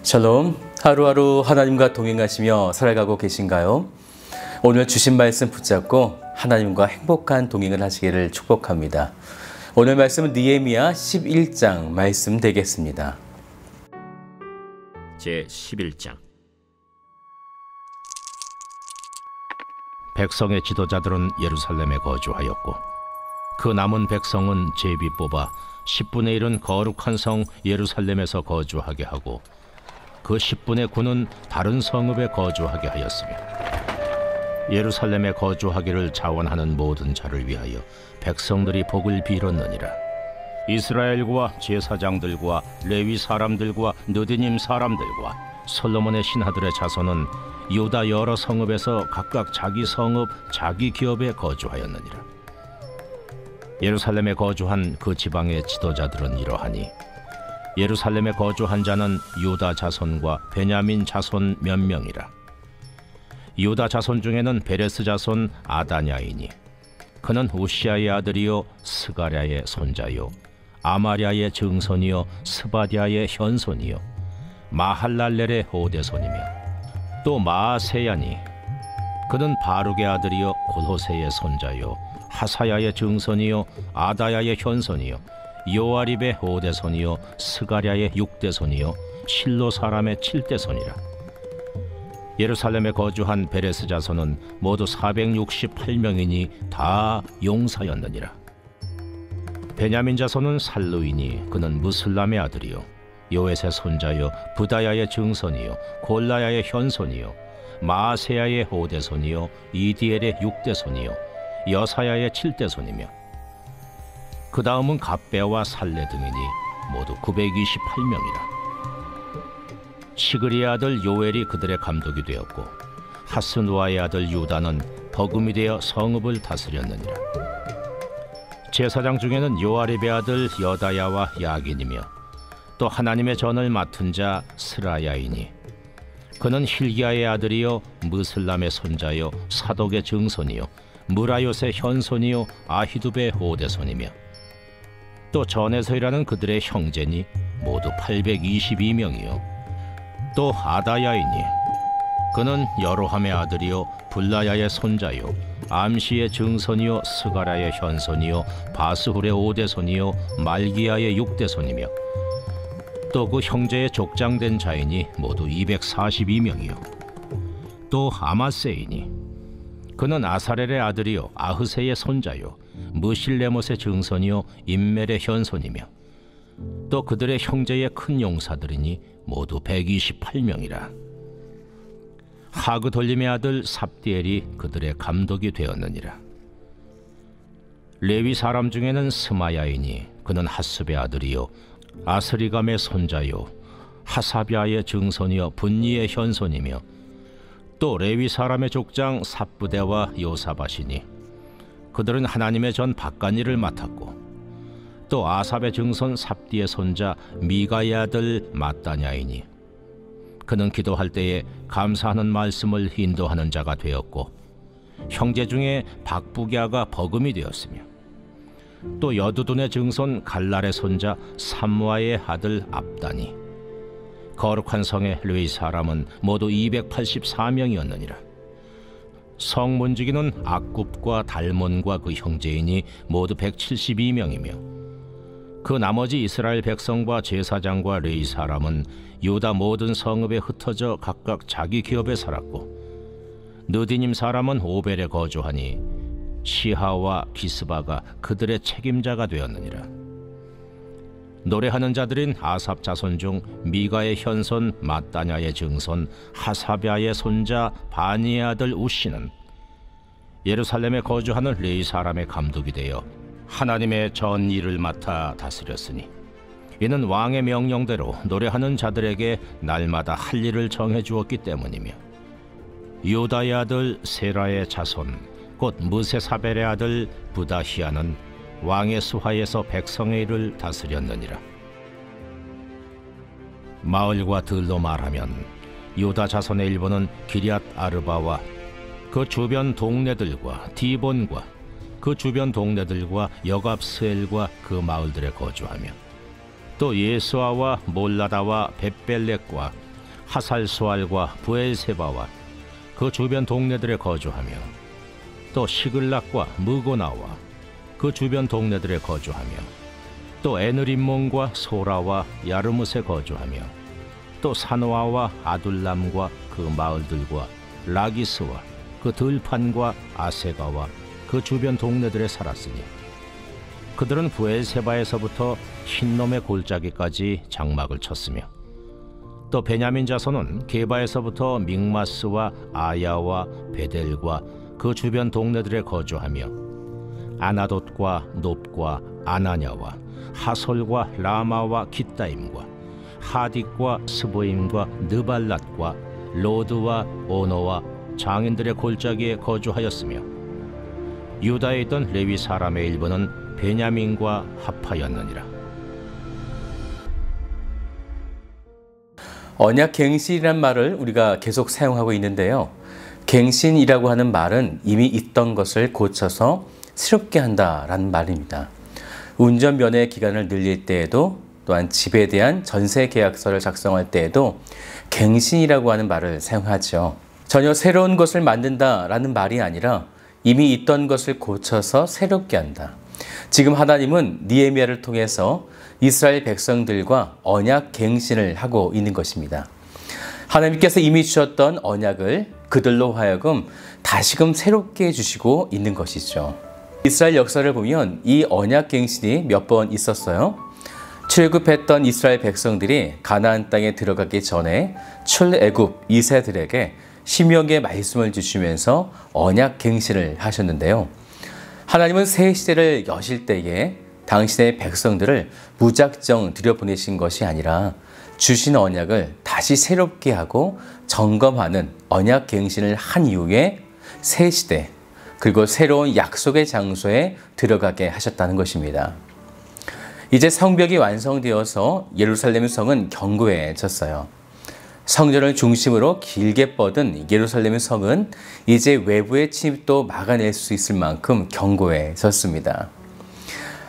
샬롬, 하루하루 하나님과 동행하시며 살아가고 계신가요? 오늘 주신 말씀 붙잡고 하나님과 행복한 동행을 하시기를 축복합니다. 오늘 말씀은 느헤미야 11장 말씀 되겠습니다. 제11장. 백성의 지도자들은 예루살렘에 거주하였고 그 남은 백성은 제비 뽑아 10분의 1은 거룩한 성 예루살렘에서 거주하게 하고 그 10분의 9는 다른 성읍에 거주하게 하였으며 예루살렘에 거주하기를 자원하는 모든 자를 위하여 백성들이 복을 빌었느니라. 이스라엘과 제사장들과 레위 사람들과 느디님 사람들과 솔로몬의 신하들의 자손은 유다 여러 성읍에서 각각 자기 성읍 자기 기업에 거주하였느니라. 예루살렘에 거주한 그 지방의 지도자들은 이러하니 예루살렘에 거주한 자는 유다 자손과 베냐민 자손 몇 명이라. 유다 자손 중에는 베레스 자손 아다냐이니 그는 우시아의 아들이요 스가랴의 손자요 아마랴의 증손이요 스바디아의 현손이요 마할랄렐의 오대손이며 또 마아세야니 그는 바룩의 아들이요 골호세의 손자요 하사야의 증손이요 아다야의 현손이요 요아립의 오대손이요 스가랴의 육대손이요 실로 사람의 칠대손이라. 예루살렘에 거주한 베레스 자손은 모두 468명이니 다 용사였느니라. 베냐민 자손은 살루이니 그는 무슬람의 아들이요 요엣의 손자요 부다야의 증손이요 골라야의 현손이요 마아세야의 오대손이요 이디엘의 육대손이요 여사야의 칠대손이며 그 다음은 갑배와 살레 등이니 모두 928명이라. 시그리의 아들 요엘이 그들의 감독이 되었고 하스누아의 아들 유다는 버금이 되어 성읍을 다스렸느니라. 제사장 중에는 요아립의 아들 여다야와 야긴이며 또 하나님의 전을 맡은 자 스라야이니 그는 힐기야의 아들이요 무슬람의 손자요 사독의 증손이요 무라요의 현손이요 아히두베의 오대손이며 또 전에서 일하는 그들의 형제니 모두 822명이요 또 아다야이니 그는 여로함의 아들이요 블라야의 손자요 암시의 증손이요 스가랴의 현손이요 바스훌의 오대손이요 말기야의 육대손이며 또 그 형제의 족장된 자이니 모두 242명이요 또 아마세이니 그는 아사렐의 아들이요 아흐세의 손자요 무실레못의 증손이요 임멜의 현손이며 또 그들의 형제의 큰 용사들이니 모두 128명이라. 하그돌림의 아들 삽디엘이 그들의 감독이 되었느니라. 레위 사람 중에는 스마야이니 그는 하습의 아들이요 아스리감의 손자요 하사비아의 증손이요 분니의 현손이며 또 레위 사람의 족장 삽부대와 요사밭이니 그들은 하나님의 전 박간일을 맡았고 또 아삽의 증손 삽디의 손자 미가의 아들 마따냐이니 그는 기도할 때에 감사하는 말씀을 인도하는 자가 되었고 형제 중에 박부기아가 버금이 되었으며 또 여두둔의 증손 갈랄의 손자 삼무아의 아들 압다니 거룩한 성의 레위 사람은 모두 284명이었느니라. 성 문지기는 악굽과 달몬과 그 형제이니 모두 172명이며 그 나머지 이스라엘 백성과 제사장과 레위 사람은 유다 모든 성읍에 흩어져 각각 자기 기업에 살았고 느디님 사람은 오벨에 거주하니 시하와 기스바가 그들의 책임자가 되었느니라. 노래하는 자들인 아삽 자손 중 미가의 현손 마따냐의 증손 하사비아의 손자 바니의 아들 우시는 예루살렘에 거주하는 레위 사람의 감독이 되어 하나님의 전 일을 맡아 다스렸으니 이는 왕의 명령대로 노래하는 자들에게 날마다 할 일을 정해 주었기 때문이며 유다의 아들 세라의 자손 곧 무세사벨의 아들 부다히아는 왕의 수하에서 백성의 일을 다스렸느니라. 마을과 들로 말하면 유다 자손의 일부는 기럇 아르바와 그 주변 동네들과 디본과 그 주변 동네들과 여갑스엘과 그 마을들에 거주하며 또 예수아와 몰라다와 벳벨렉과 하살수알과 부엘세바와 그 주변 동네들에 거주하며 또 시글락과 무고나와 그 주변 동네들에 거주하며 또 에느림몬과 소라와 야르뭇에 거주하며 또 산오아와 아둘람과 그 마을들과 라기스와 그 들판과 아세가와 그 주변 동네들에 살았으니 그들은 부엘세바에서부터 흰놈의 골짜기까지 장막을 쳤으며 또 베냐민 자손은 게바에서부터 믹마스와 아야와 베델과 그 주변 동네들에 거주하며 아나돗과 놉과 아나냐와 하솔과 라마와 깃다임과 하딕과 스보임과 느발랏과 로드와 오노와 장인들의 골짜기에 거주하였으며 유다에 있던 레위 사람의 일부는 베냐민과 합하였느니라. 언약갱신이란 말을 우리가 계속 사용하고 있는데요. 갱신이라고 하는 말은 이미 있던 것을 고쳐서 새롭게 한다라는 말입니다. 운전면허 기간을 늘릴 때에도 또한 집에 대한 전세 계약서를 작성할 때에도 갱신이라고 하는 말을 사용하죠. 전혀 새로운 것을 만든다라는 말이 아니라 이미 있던 것을 고쳐서 새롭게 한다. 지금 하나님은 느헤미야를 통해서 이스라엘 백성들과 언약 갱신을 하고 있는 것입니다. 하나님께서 이미 주셨던 언약을 그들로 하여금 다시금 새롭게 해주시고 있는 것이죠. 이스라엘 역사를 보면 이 언약 갱신이 몇 번 있었어요. 출애굽했던 이스라엘 백성들이 가나안 땅에 들어가기 전에 출애굽 2세들에게 신명기의 말씀을 주시면서 언약 갱신을 하셨는데요. 하나님은 새 시대를 여실 때에 당신의 백성들을 무작정 들여보내신 것이 아니라 주신 언약을 다시 새롭게 하고 점검하는 언약 갱신을 한 이후에 새 시대 그리고 새로운 약속의 장소에 들어가게 하셨다는 것입니다. 이제 성벽이 완성되어서 예루살렘 성은 견고해졌어요. 성전을 중심으로 길게 뻗은 예루살렘 성은 이제 외부의 침입도 막아낼 수 있을 만큼 견고해졌습니다.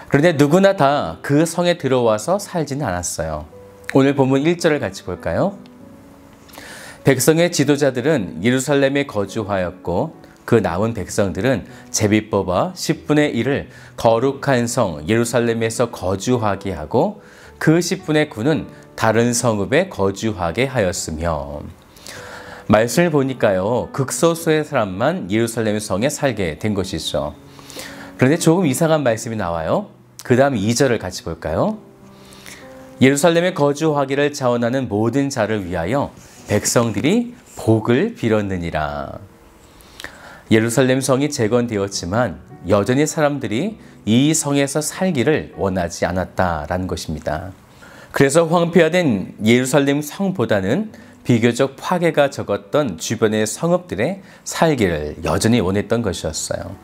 그런데 누구나 다 그 성에 들어와서 살지는 않았어요. 오늘 본문 1절을 같이 볼까요? 백성의 지도자들은 예루살렘에 거주하였고 그 남은 백성들은 제비 뽑아 10분의 1을 거룩한 성 예루살렘에서 거주하게 하고 그 10분의 9는 다른 성읍에 거주하게 하였으며 말씀을 보니까요. 극소수의 사람만 예루살렘 성에 살게 된 것이죠. 그런데 조금 이상한 말씀이 나와요. 그 다음 2절을 같이 볼까요? 예루살렘에 거주하기를 자원하는 모든 자를 위하여 백성들이 복을 빌었느니라. 예루살렘 성이 재건되었지만 여전히 사람들이 이 성에서 살기를 원하지 않았다라는 것입니다. 그래서 황폐화된 예루살렘 성보다는 비교적 파괴가 적었던 주변의 성읍들의 살기를 여전히 원했던 것이었어요.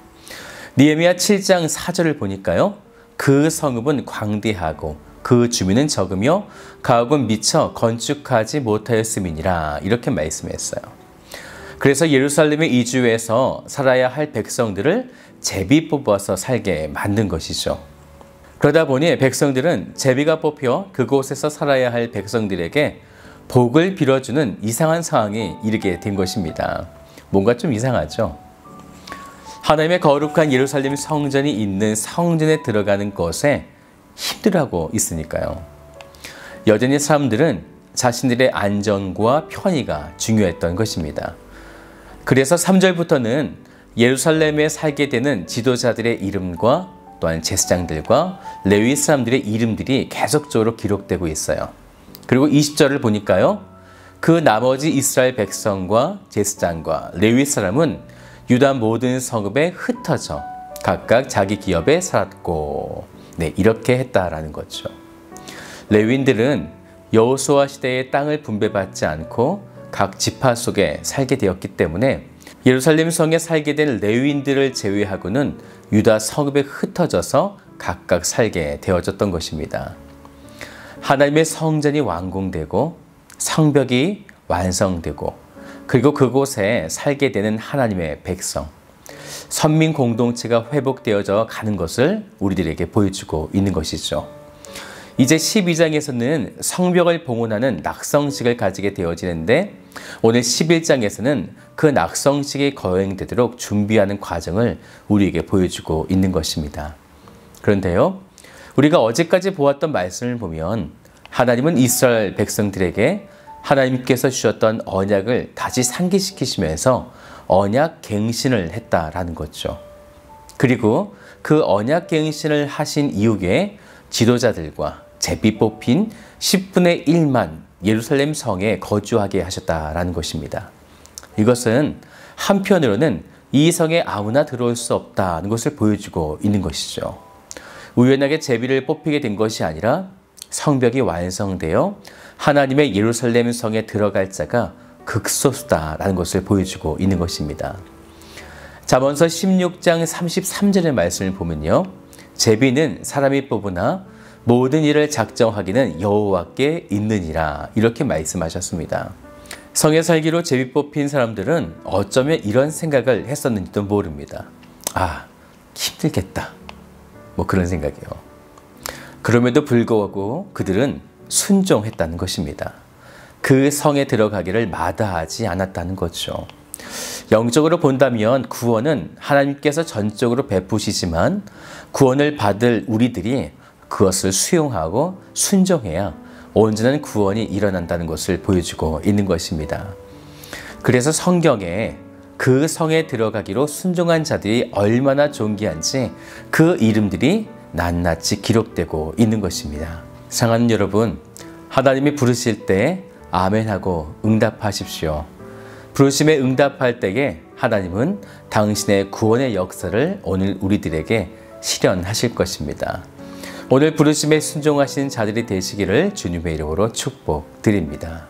느헤미야 7장 4절을 보니까요. 그 성읍은 광대하고 그 주민은 적으며 가옥은 미처 건축하지 못하였음이니라 이렇게 말씀했어요. 그래서 예루살렘에 이주해서 살아야 할 백성들을 제비 뽑아서 살게 만든 것이죠. 그러다 보니 백성들은 제비가 뽑혀 그곳에서 살아야 할 백성들에게 복을 빌어주는 이상한 상황에 이르게 된 것입니다. 뭔가 좀 이상하죠? 하나님의 거룩한 예루살렘 성전이 있는 성전에 들어가는 것에 힘들어하고 있으니까요. 여전히 사람들은 자신들의 안전과 편의가 중요했던 것입니다. 그래서 3절부터는 예루살렘에 살게 되는 지도자들의 이름과 또한 제사장들과 레위 사람들의 이름들이 계속적으로 기록되고 있어요. 그리고 20절을 보니까요. 그 나머지 이스라엘 백성과 제사장과 레위 사람은 유다 모든 성읍에 흩어져 각각 자기 기업에 살았고 이렇게 했다라는 거죠. 레위인들은 여호수아 시대의 땅을 분배받지 않고 각 지파 속에 살게 되었기 때문에 예루살렘 성에 살게 된 레위인들을 제외하고는 유다 성읍에 흩어져서 각각 살게 되어졌던 것입니다. 하나님의 성전이 완공되고 성벽이 완성되고 그리고 그곳에 살게 되는 하나님의 백성, 선민 공동체가 회복되어져 가는 것을 우리들에게 보여주고 있는 것이죠. 이제 12장에서는 성벽을 봉헌하는 낙성식을 가지게 되어지는데 오늘 11장에서는 그 낙성식이 거행되도록 준비하는 과정을 우리에게 보여주고 있는 것입니다. 그런데요, 우리가 어제까지 보았던 말씀을 보면 하나님은 이스라엘 백성들에게 하나님께서 주셨던 언약을 다시 상기시키시면서 언약 갱신을 했다라는 거죠. 그리고 그 언약 갱신을 하신 이후에 지도자들과 제비 뽑힌 10분의 1만 예루살렘 성에 거주하게 하셨다라는 것입니다. 이것은 한편으로는 이 성에 아무나 들어올 수 없다는 것을 보여주고 있는 것이죠. 우연하게 제비를 뽑히게 된 것이 아니라 성벽이 완성되어 하나님의 예루살렘 성에 들어갈 자가 극소수다라는 것을 보여주고 있는 것입니다. 잠언서 16장 33절의 말씀을 보면요, 제비는 사람이 뽑으나 모든 일을 작정하기는 여호와께 있느니라, 이렇게 말씀하셨습니다. 성에 살기로 제비 뽑힌 사람들은 어쩌면 이런 생각을 했었는지도 모릅니다. 아, 힘들겠다, 뭐 그런 생각이요. 그럼에도 불구하고 그들은 순종했다는 것입니다. 그 성에 들어가기를 마다하지 않았다는 거죠. 영적으로 본다면 구원은 하나님께서 전적으로 베푸시지만 구원을 받을 우리들이 그것을 수용하고 순종해야 온전한 구원이 일어난다는 것을 보여주고 있는 것입니다. 그래서 성경에 그 성에 들어가기로 순종한 자들이 얼마나 존귀한지 그 이름들이 낱낱이 기록되고 있는 것입니다. 사랑하는 여러분, 하나님이 부르실 때 아멘하고 응답하십시오. 부르심에 응답할 때에 하나님은 당신의 구원의 역사를 오늘 우리들에게 실현하실 것입니다. 오늘 부르심에 순종하신 자들이 되시기를 주님의 이름으로 축복드립니다.